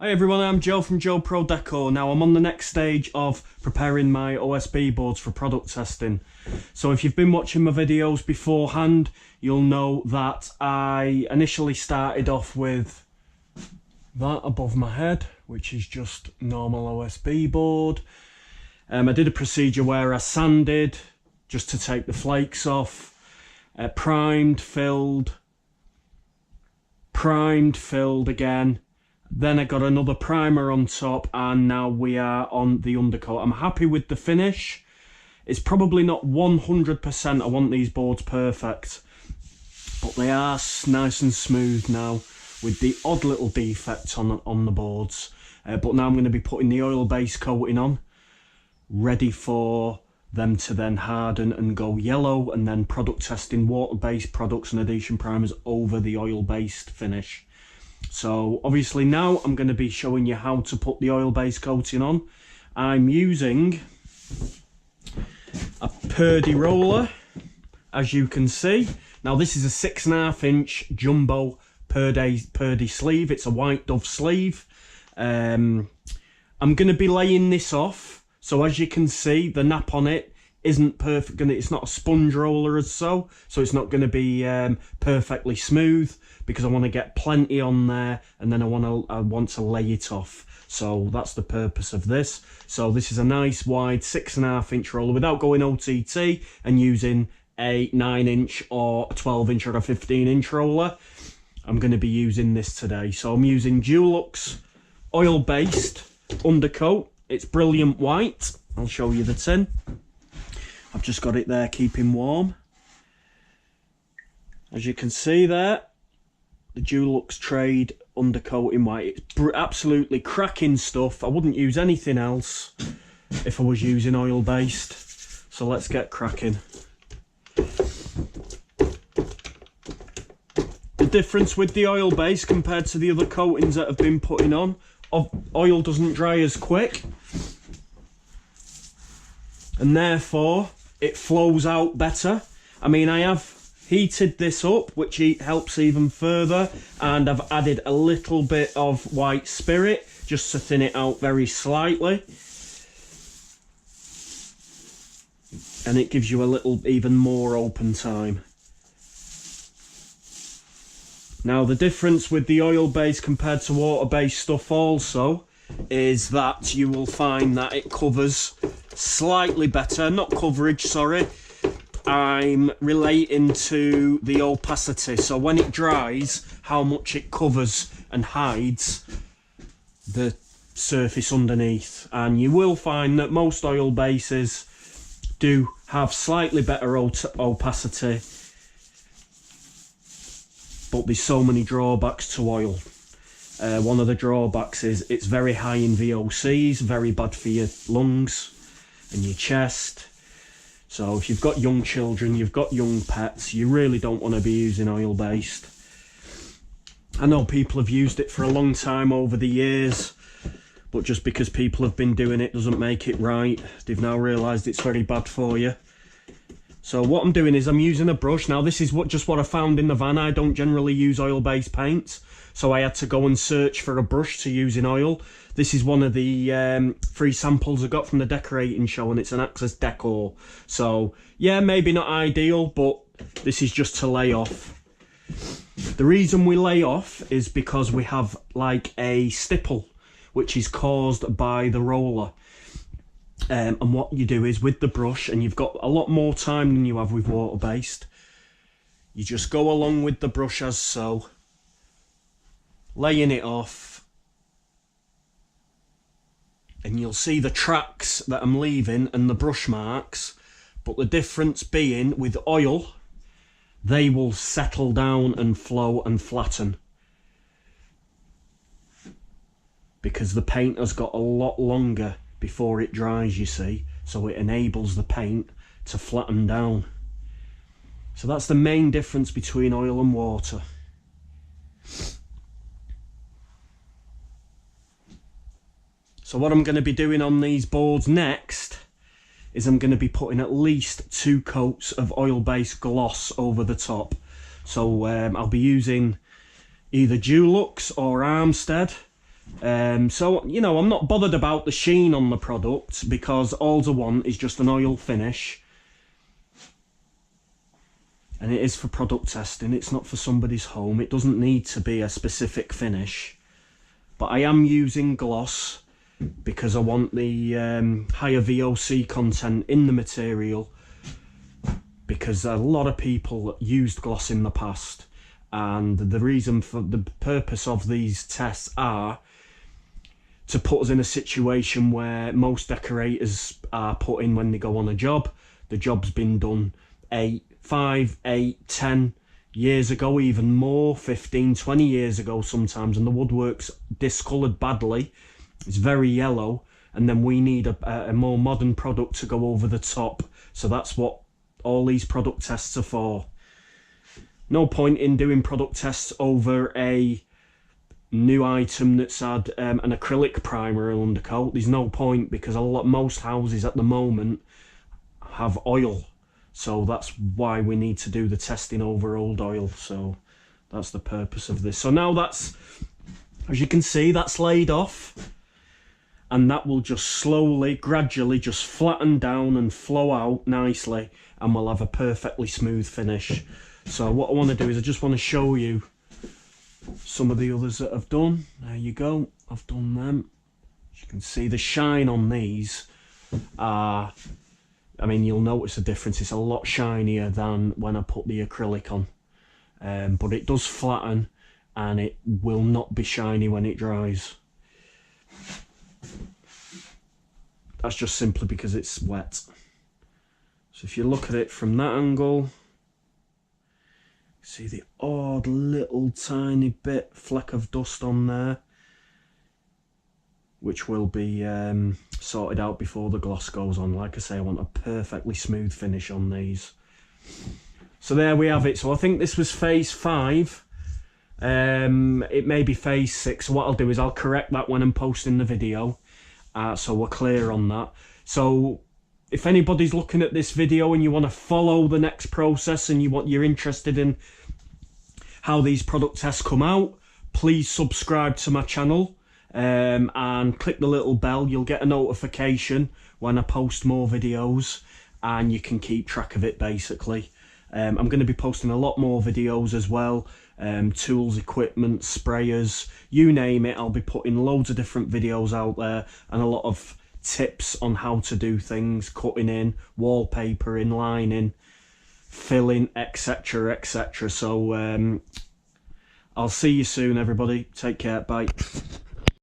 Hi everyone, I'm Joe from Joe Pro Deco. Now I'm on the next stage of preparing my OSB boards for product testing. So if you've been watching my videos beforehand, you'll know that I initially started off with that above my head, which is just normal OSB board. I did a procedure where I sanded just to take the flakes off, primed, filled again. Then I got another primer on top, and now we are on the undercoat. I'm happy with the finish. It's probably not 100%. I want these boards perfect, but they are nice and smooth now with the odd little defect on the boards. But now I'm going to be putting the oil-based coating on, ready for them to then harden and go yellow, and then product testing water-based products and adhesion primers over the oil-based finish. So obviously now I'm going to be showing you how to put the oil-based coating on. I'm using a Purdy roller, as you can see. Now this is a 6.5 inch jumbo Purdy sleeve. It's a white dove sleeve. I'm going to be laying this off. So as you can see, the nap on it isn't perfect. It's not a sponge roller so it's not going to be perfectly smooth, because I want to get plenty on there, and then I want to lay it off. So that's the purpose of this. So this is a nice wide 6.5 inch roller without going OTT and using a 9 inch or a 12 inch or a 15 inch roller. I'm going to be using this today. So I'm using Dulux oil-based undercoat. It's brilliant white. I'll show you the tin. I've just got it there keeping warm. As you can see there, the Dulux Trade undercoat in white. It's absolutely cracking stuff. I wouldn't use anything else if I was using oil-based. So let's get cracking. The difference with the oil-based compared to the other coatings that have been putting on, oil doesn't dry as quick, and therefore it flows out better. I mean, I have heated this up, which helps even further, and I've added a little bit of white spirit just to thin it out very slightly, and it gives you a little even more open time. Now the difference with the oil-based compared to water-based stuff also is that you will find that it covers slightly better, not coverage, sorry. I'm relating to the opacity, so when it dries, how much it covers and hides the surface underneath. And you will find that most oil bases do have slightly better opacity, but there's so many drawbacks to oil. One of the drawbacks is it's very high in VOCs, very bad for your lungs and your chest. So if you've got young children, you've got young pets, you really don't want to be using oil-based. I know people have used it for a long time over the years, but just because people have been doing it doesn't make it right. They've now realised it's very bad for you. So what I'm doing is I'm using a brush. Now this is just what I found in the van. I don't generally use oil-based paint, so I had to go and search for a brush to use in oil. This is one of the free samples I got from the decorating show, and it's an Access Decor. So yeah, maybe not ideal, but this is just to lay off. The reason we lay off is because we have like a stipple, which is caused by the roller. And what you do is with the brush, and you've got a lot more time than you have with water-based, you just go along with the brush as so, laying it off, and you'll see the tracks that I'm leaving and the brush marks, but the difference being with oil, they will settle down and flow and flatten, because the paint has got a lot longer before it dries, you see, so it enables the paint to flatten down. So that's the main difference between oil and water. So what I'm going to be doing on these boards next is I'm going to be putting at least 2 coats of oil-based gloss over the top. So I'll be using either Dulux or Armstead. So, you know, I'm not bothered about the sheen on the product because all I want is just an oil finish. And it is for product testing, it's not for somebody's home. It doesn't need to be a specific finish. But I am using gloss because I want the higher VOC content in the material, because a lot of people used gloss in the past, and the reason for the purpose of these tests are to put us in a situation where most decorators are put in when they go on a job. The job's been done 5, 8, 10 years ago, even more, 15, 20 years ago sometimes, and the woodwork's discoloured badly. It's very yellow, and then we need a more modern product to go over the top. So that's what all these product tests are for. No point in doing product tests over a new item that's had an acrylic primer and undercoat. There's no point, because most houses at the moment have oil. So that's why we need to do the testing over old oil. So that's the purpose of this. So now that's, as you can see, that's laid off. And that will just slowly, gradually just flatten down and flow out nicely. And we'll have a perfectly smooth finish. So what I want to do is I just want to show you some of the others that I've done. There you go. I've done them. As you can see, the shine on these are... I mean, you'll notice a difference. It's a lot shinier than when I put the acrylic on. But it does flatten, and it will not be shiny when it dries. That's just simply because it's wet. So if you look at it from that angle, see the odd little tiny bit fleck of dust on there, which will be sorted out before the gloss goes on. Like I say, I want a perfectly smooth finish on these. So there we have it. So I think this was phase 5. It may be phase 6. So what I'll do is I'll correct that when I'm posting the video, so we're clear on that. So if anybody's looking at this video and you want to follow the next process, and you're interested in how these product tests come out, please subscribe to my channel. And click the little bell. You'll get a notification when I post more videos, and you can keep track of it basically. I'm going to be posting a lot more videos as well, tools, equipment, sprayers, you name it. I'll be putting loads of different videos out there, and a lot of tips on how to do things, cutting in, wallpapering, lining, filling, etc, etc. So I'll see you soon, everybody. Take care, bye.